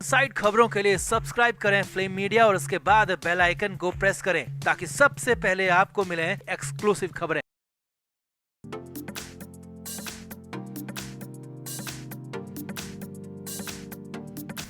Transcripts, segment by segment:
Side खबरों के लिए सब्सक्राइब करें फ्लेम मीडिया और उसके बाद बेल आइकन को प्रेस करें ताकि सबसे पहले आपको मिले एक्सक्लूसिव खबरें।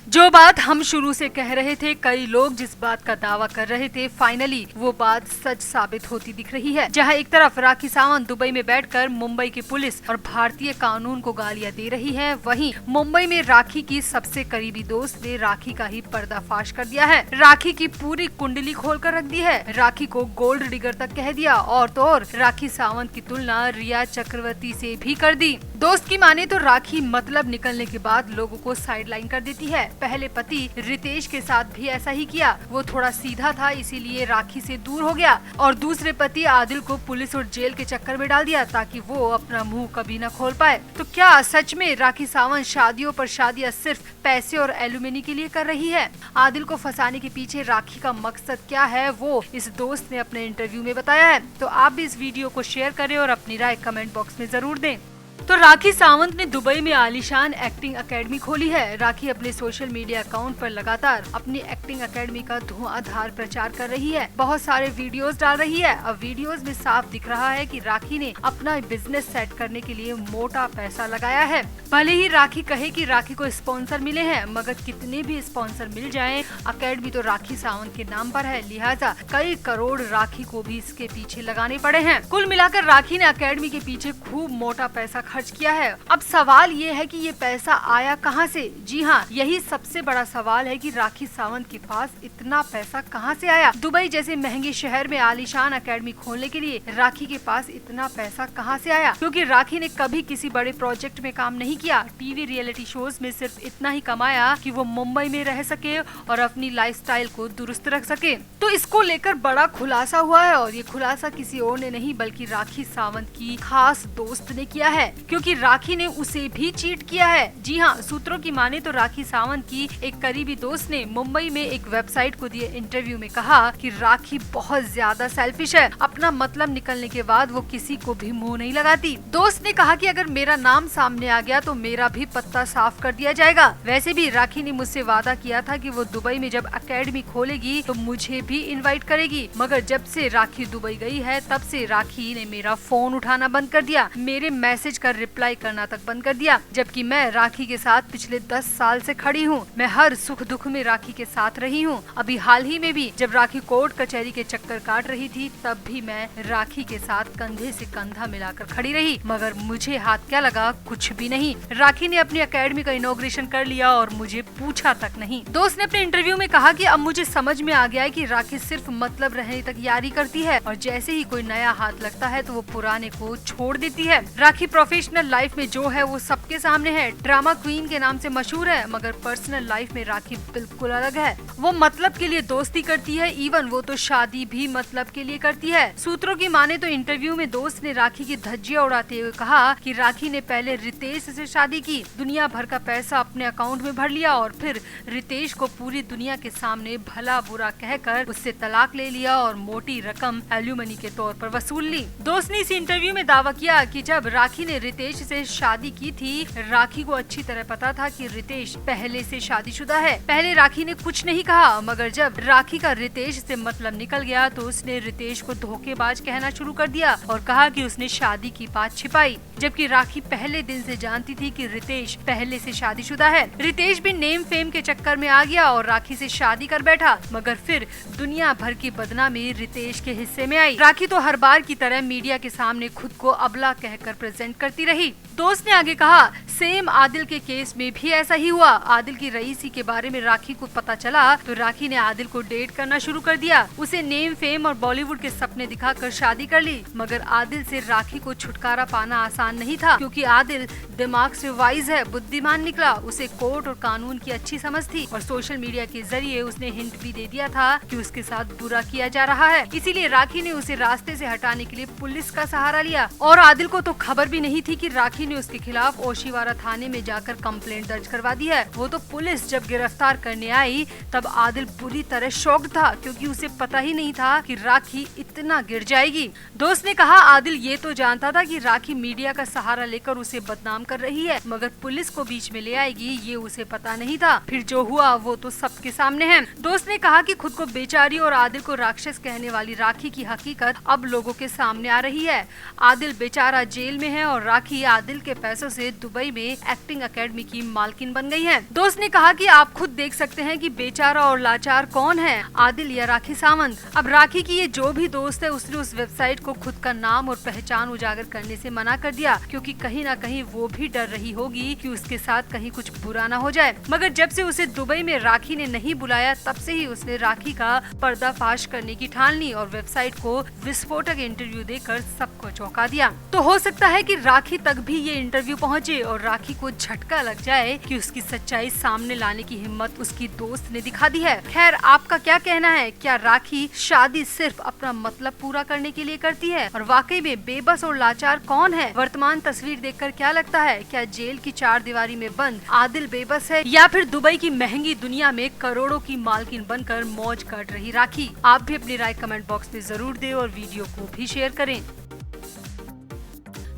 जो बात हम शुरू से कह रहे थे, कई लोग जिस बात का दावा कर रहे थे, फाइनली वो बात सच साबित होती दिख रही है। जहां एक तरफ राखी सावंत दुबई में बैठकर मुंबई की पुलिस और भारतीय कानून को गालियां दे रही है, वहीं मुंबई में राखी की सबसे करीबी दोस्त ने राखी का ही पर्दाफाश कर दिया है। राखी की पूरी कुंडली खोल कर रख दी है, राखी को गोल्ड डिगर तक कह दिया और तो और राखी सावंत की तुलना रिया चक्रवर्ती से भी कर दी। दोस्त की माने तो राखी मतलब निकलने के बाद लोगों को साइडलाइन कर देती है। पहले पति रितेश के साथ भी ऐसा ही किया, वो थोड़ा सीधा था इसीलिए राखी से दूर हो गया और दूसरे पति आदिल को पुलिस और जेल के चक्कर में डाल दिया ताकि वो अपना मुंह कभी न खोल पाए। तो क्या सच में राखी सावंत शादियों पर शादियां सिर्फ पैसे और एलुमिनी के लिए कर रही है? आदिल को फंसाने के पीछे राखी का मकसद क्या है, वो इस दोस्त ने अपने इंटरव्यू में बताया है। तो आप भी इस वीडियो को शेयर करें और अपनी राय कमेंट बॉक्स में जरूर दें। तो राखी सावंत ने दुबई में आलीशान एक्टिंग एकेडमी खोली है। राखी अपने सोशल मीडिया अकाउंट पर लगातार अपनी एक्टिंग एकेडमी का धुआंधार प्रचार कर रही है, बहुत सारे वीडियोस डाल रही है। अब वीडियोस में साफ दिख रहा है कि राखी ने अपना बिजनेस सेट करने के लिए मोटा पैसा लगाया है। भले ही राखी कहे कि राखी को स्पॉन्सर मिले हैं, मगर कितने भी स्पॉन्सर मिल जाएं, एकेडमी तो राखी सावंत के नाम पर है, लिहाजा कई करोड़ राखी को भी इसके पीछे लगाने पड़े हैं। कुल मिलाकर राखी ने एकेडमी के पीछे खूब मोटा पैसा खर्च किया है। अब सवाल ये है कि ये पैसा आया कहां से? जी हाँ, यही सबसे बड़ा सवाल है कि राखी सावंत के पास इतना पैसा कहां से आया। दुबई जैसे महंगे शहर में आलीशान एकेडमी खोलने के लिए राखी के पास इतना पैसा कहां से आया? क्योंकि राखी ने कभी किसी बड़े प्रोजेक्ट में काम नहीं किया, टीवी रियलिटी शोज में सिर्फ इतना ही कमाया कि वो मुंबई में रह सके और अपनी लाइफस्टाइल को दुरुस्त रख सके। तो इसको लेकर बड़ा खुलासा हुआ है और ये खुलासा किसी और ने नहीं बल्कि राखी सावंत की खास दोस्त ने किया है, क्योंकि राखी ने उसे भी चीट किया है। जी हाँ, सूत्रों की माने तो राखी सावंत की एक करीबी दोस्त ने मुंबई में एक वेबसाइट को दिए इंटरव्यू में कहा कि राखी बहुत ज्यादा सेल्फिश है, अपना मतलब निकलने के बाद वो किसी को भी मुंह नहीं लगाती। दोस्त ने कहा कि अगर मेरा नाम सामने आ गया तो मेरा भी पत्ता साफ कर दिया जाएगा। वैसे भी राखी ने मुझसे वादा किया था कि वो दुबई में जब एकेडमी खोलेगी तो मुझे भी इनवाइट करेगी, मगर जब से राखी दुबई गई है तब से राखी ने मेरा फोन उठाना बंद कर दिया, मेरे मैसेज का रिप्लाई करना तक बंद कर दिया। जबकि मैं राखी के साथ पिछले 10 साल से खड़ी हूँ, मैं हर सुख दुख में राखी के साथ रही हूँ। अभी हाल ही में भी जब राखी कोर्ट कचहरी के चक्कर काट रही थी तब भी मैं राखी के साथ कंधे से कंधा मिलाकर खड़ी रही, मगर मुझे हाथ क्या लगा, कुछ भी नहीं। राखी ने अपनी एकेडमी का इनॉग्रेशन कर लिया और मुझे पूछा तक नहीं। दोस्त ने अपने इंटरव्यू में कहा कि अब मुझे समझ में आ गया है कि राखी सिर्फ मतलब रहने तक यारी करती है और जैसे ही कोई नया हाथ लगता है तो वो पुराने को छोड़ देती है। राखी प्रोफेशनल लाइफ में जो है वो सबके सामने है, ड्रामा क्वीन के नाम से मशहूर है, मगर पर्सनल लाइफ में राखी बिल्कुल अलग है। वो मतलब के लिए दोस्ती करती है, इवन वो तो शादी भी मतलब के लिए करती है। सूत्रों की माने तो इंटरव्यू में दोस्त ने राखी की धज्जियां उड़ाते हुए कहा कि राखी ने पहले रितेश से शादी की, दुनिया भर का पैसा अपने अकाउंट में भर लिया और फिर रितेश को पूरी दुनिया के सामने भला बुरा कहकर उससे तलाक ले लिया और मोटी रकम एल्यूमनी के तौर पर वसूल ली। दोस्त ने इस इंटरव्यू में दावा किया कि जब राखी ने रितेश से शादी की थी, राखी को अच्छी तरह पता था कि रितेश पहले से शादीशुदा है। पहले राखी ने कुछ नहीं कहा, मगर जब राखी का रितेश से मतलब निकल गया तो उसने रितेश को धोखेबाज कहना शुरू कर दिया और कहा कि उसने शादी की बात छिपाई, जबकि राखी पहले दिन से जानती थी कि रितेश पहले से शादीशुदा है। रितेश भी नेम फेम के चक्कर में आ गया और राखी से शादी कर बैठा, मगर फिर दुनिया भर की बदनामी रितेश के हिस्से में आई। राखी तो हर बार की तरह मीडिया के सामने खुद को अबला कहकर प्रेजेंट करती रही। दोस्त ने आगे कहा, सेम आदिल के केस में भी ऐसा ही हुआ। आदिल की रईसी के बारे में राखी को पता चला तो राखी ने आदिल को डेट करना शुरू कर दिया, उसे नेम फेम और बॉलीवुड के सपने दिखाकर शादी कर ली। मगर आदिल से राखी को छुटकारा पाना आसान नहीं था, क्योंकि आदिल दिमाग से वाइज है, बुद्धिमान निकला, उसे कोर्ट और कानून की अच्छी समझ थी और सोशल मीडिया के जरिए उसने हिंट भी दे दिया था कि उसके साथ बुरा किया जा रहा है। इसीलिए राखी ने उसे रास्ते से हटाने के लिए पुलिस का सहारा लिया और आदिल को तो खबर भी नहीं थी कि राखी राखी ने उसके खिलाफ ओशिवारा थाने में जाकर कंप्लेंट दर्ज करवा दी है। वो तो पुलिस जब गिरफ्तार करने आई तब आदिल बुरी तरह शॉक्ड था, क्योंकि उसे पता ही नहीं था कि राखी इतना गिर जाएगी। दोस्त ने कहा, आदिल ये तो जानता था कि राखी मीडिया का सहारा लेकर उसे बदनाम कर रही है, मगर पुलिस को बीच में ले आएगी ये उसे पता नहीं था। फिर जो हुआ वो तो सबके सामने है। दोस्त ने कहा कि खुद को बेचारी और आदिल को राक्षस कहने वाली राखी की हकीकत अब लोगों के सामने आ रही है। आदिल बेचारा जेल में है और राखी आदिल के पैसों से दुबई में एक्टिंग एकेडमी की मालकिन बन गई है। दोस्त ने कहा कि आप खुद देख सकते हैं कि बेचारा और लाचार कौन है, आदिल या राखी सावंत। अब राखी की ये जो भी दोस्त है उसने उस वेबसाइट को खुद का नाम और पहचान उजागर करने से मना कर दिया, क्योंकि कहीं ना कहीं वो भी डर रही होगी कि उसके साथ कहीं कुछ बुरा ना हो जाए। मगर जब से उसे दुबई में राखी ने नहीं बुलाया तब से ही उसने राखी का पर्दाफाश करने की ठान ली और वेबसाइट को विस्फोटक इंटरव्यू देकर सबको चौंका दिया। तो हो सकता है कि राखी तक भी ये इंटरव्यू पहुंचे और राखी को झटका लग जाए कि उसकी सच्चाई सामने लाने की हिम्मत उसकी दोस्त ने दिखा दी है। खैर, आपका क्या कहना है? क्या राखी शादी सिर्फ अपना मतलब पूरा करने के लिए करती है? और वाकई में बेबस और लाचार कौन है? वर्तमान तस्वीर देखकर क्या लगता है? क्या जेल की चार दीवारी में बंद आदिल बेबस है, या फिर दुबई की महंगी दुनिया में करोड़ों की मालकिन बनकर मौज काट रही राखी? आप भी अपनी राय कमेंट बॉक्स में जरूर दें और वीडियो को भी शेयर करें।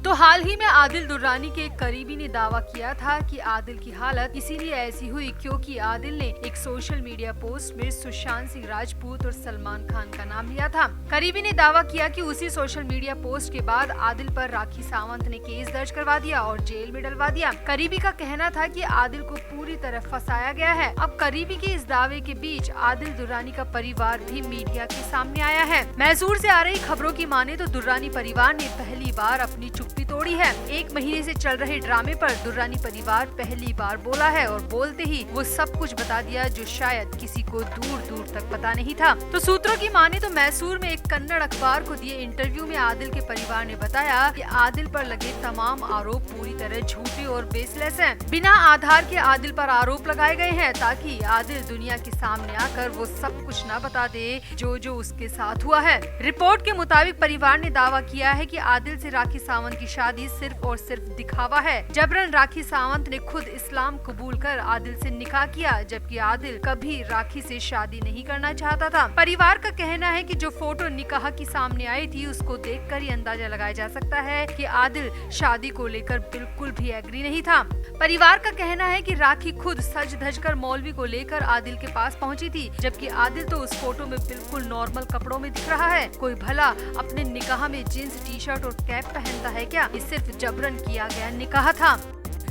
तो हाल ही में आदिल दुर्रानी के एक करीबी ने दावा किया था कि आदिल की हालत इसीलिए ऐसी हुई क्योंकि आदिल ने एक सोशल मीडिया पोस्ट में सुशांत सिंह राजपूत और सलमान खान का नाम लिया था। करीबी ने दावा किया कि उसी सोशल मीडिया पोस्ट के बाद आदिल पर राखी सावंत ने केस दर्ज करवा दिया और जेल में डलवा दिया। करीबी का कहना था कि आदिल को पूरी तरह फंसाया गया है। अब करीबी के इस दावे के बीच आदिल दुर्रानी का परिवार भी मीडिया के सामने आया है। मैसूर से आ रही खबरों की माने तो दुर्रानी परिवार ने पहली बार अपनी चुप्पी तोड़ी है। एक महीने से चल रहे ड्रामे पर दुर्रानी परिवार पहली बार बोला है और बोलते ही वो सब कुछ बता दिया जो शायद किसी को दूर दूर तक पता नहीं था। तो सूत्रों की माने तो मैसूर में एक कन्नड़ अखबार को दिए इंटरव्यू में आदिल के परिवार ने बताया कि आदिल पर लगे तमाम आरोप पूरी तरह झूठे और बेसलेस हैं। बिना आधार के आदिल पर आरोप लगाए गए हैं ताकि आदिल दुनिया के सामने आकर वो सब कुछ न बता दे जो उसके साथ हुआ है। रिपोर्ट के मुताबिक परिवार ने दावा किया है कि आदिल से राखी सावंत की शादी सिर्फ और सिर्फ दिखावा है। जबरन राखी सावंत ने खुद इस्लाम कबूल कर आदिल से निकाह किया, जबकि आदिल कभी राखी से शादी नहीं करना चाहता था। परिवार का कहना है कि जो फोटो निकाह की सामने आई थी उसको देखकर ही अंदाजा लगाया जा सकता है कि आदिल शादी को लेकर बिल्कुल भी एग्री नहीं था। परिवार का कहना है कि राखी खुद सज धज कर मौलवी को लेकर आदिल के पास पहुंची थी, जबकि आदिल तो उस फोटो में बिल्कुल नॉर्मल कपड़ों में दिख रहा है। कोई भला अपने निकाह में जींस टी शर्ट और कैप पहनता है क्या? ये सिर्फ जबरन किया गया निकाह था।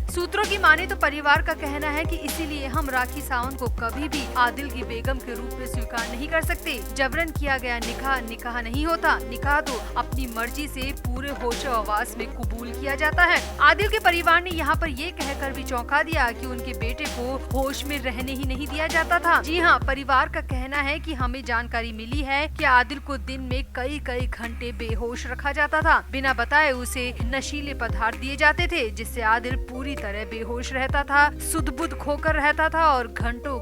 सूत्रों की माने तो परिवार का कहना है कि इसीलिए हम राखी सावंत को कभी भी आदिल की बेगम के रूप में स्वीकार नहीं कर सकते। जबरन किया गया निकाह नहीं होता। निकाह तो अपनी मर्जी से पूरे होशो हवास में कबूल किया जाता है। आदिल के परिवार ने यहाँ पर ये कहकर भी चौंका दिया कि उनके बेटे को होश में रहने ही नहीं दिया जाता था। जी हाँ, परिवार का कहना है कि हमें जानकारी मिली है कि आदिल को दिन में कई घंटे बेहोश रखा जाता था। बिना बताए उसे नशीले पदार्थ दिए जाते थे, जिससे आदिल पूरी तरह बेहोश रहता था, सुध-बुध खोकर रहता था और घंटों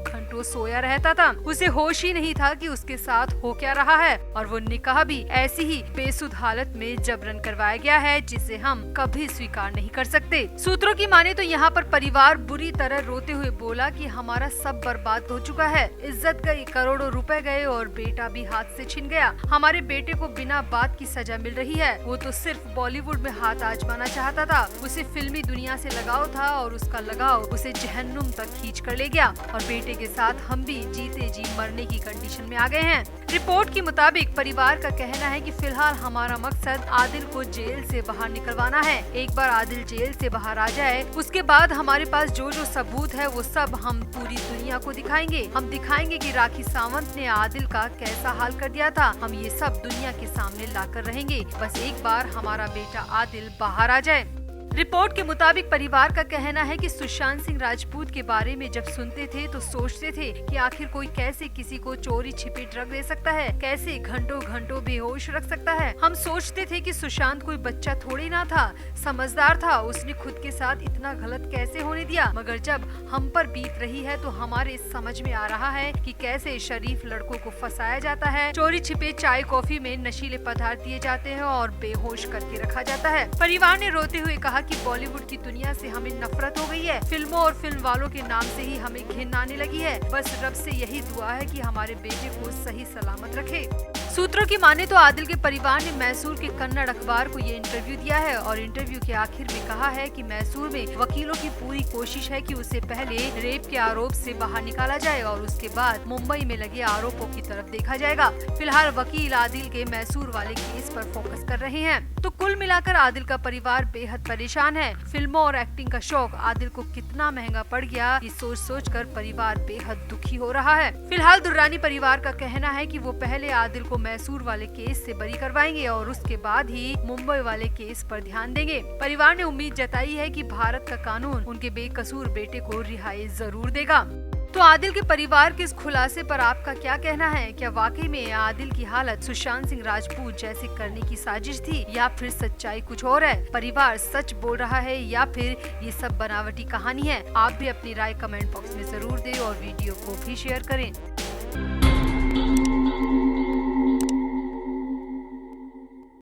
सोया रहता था। उसे होश ही नहीं था कि उसके साथ हो क्या रहा है। और वो निकाह भी ऐसी ही बेसुध हालत में जबरन करवाया गया है, जिसे हम कभी स्वीकार नहीं कर सकते। सूत्रों की माने तो यहाँ पर परिवार बुरी तरह रोते हुए बोला कि हमारा सब बर्बाद हो चुका है, इज्जत गई, करोड़ों रुपए गए और बेटा भी हाथ से छिन गया। हमारे बेटे को बिना बात की सजा मिल रही है। वो तो सिर्फ बॉलीवुड में हाथ आजमाना चाहता था। उसे फिल्मी दुनिया से लगाव था और उसका लगाव उसे जहन्नुम तक खींच कर ले गया और बेटे के साथ हम भी जीते जी मरने की कंडीशन में आ गए हैं। रिपोर्ट के मुताबिक परिवार का कहना है कि फिलहाल हमारा मकसद आदिल को जेल से बाहर निकलवाना है। एक बार आदिल जेल से बाहर आ जाए उसके बाद हमारे पास जो सबूत है वो सब हम पूरी दुनिया को दिखाएंगे। हम दिखाएंगे कि राखी सावंत ने आदिल का कैसा हाल कर दिया था। हम ये सब दुनिया के सामने लाकर रहेंगे, बस एक बार हमारा बेटा आदिल बाहर आ जाए। रिपोर्ट के मुताबिक परिवार का कहना है कि सुशांत सिंह राजपूत के बारे में जब सुनते थे तो सोचते थे कि आखिर कोई कैसे किसी को चोरी छिपे ड्रग दे सकता है, कैसे घंटों बेहोश रख सकता है। हम सोचते थे कि सुशांत कोई बच्चा थोड़ी ना था, समझदार था, उसने खुद के साथ इतना गलत कैसे होने दिया। मगर जब हम पर बीत रही है तो हमारे समझ में आ रहा है कि कैसे शरीफ लड़कों को फंसाया जाता है, चोरी छिपे चाय कॉफी में नशीले पदार्थ दिए जाते हैं और बेहोश करके रखा जाता है। परिवार ने रोते हुए कहा कि बॉलीवुड की दुनिया से हमें नफरत हो गई है। फिल्मों और फिल्म वालों के नाम से ही हमें घिन आने लगी है। बस रब से यही दुआ है कि हमारे बेटे को सही सलामत रखे। सूत्रों की माने तो आदिल के परिवार ने मैसूर के कन्नड़ अखबार को ये इंटरव्यू दिया है और इंटरव्यू के आखिर में कहा है कि मैसूर में वकीलों की पूरी कोशिश है कि उसे पहले रेप के आरोप से बाहर निकाला जाए और उसके बाद मुंबई में लगे आरोपों की तरफ देखा जाएगा। फिलहाल वकील आदिल के मैसूर वाले केस पर फोकस कर रहे हैं। तो कुल मिलाकर आदिल का परिवार बेहद परेशान है। फिल्मों और एक्टिंग का शौक आदिल को कितना महंगा पड़ गया, ये सोच कर परिवार बेहद दुखी हो रहा है। फिलहाल दुर्रानी परिवार का कहना है कि वो पहले आदिल को मैसूर वाले केस से बरी करवाएंगे और उसके बाद ही मुंबई वाले केस पर ध्यान देंगे। परिवार ने उम्मीद जताई है कि भारत का कानून उनके बेकसूर बेटे को रिहाई जरूर देगा। तो आदिल के परिवार के इस खुलासे पर आपका क्या कहना है? क्या वाकई में आदिल की हालत सुशांत सिंह राजपूत जैसे करने की साजिश थी या फिर सच्चाई कुछ और है? परिवार सच बोल रहा है या फिर ये सब बनावटी कहानी है? आप भी अपनी राय कमेंट बॉक्स में जरूर दें और वीडियो को भी शेयर करें।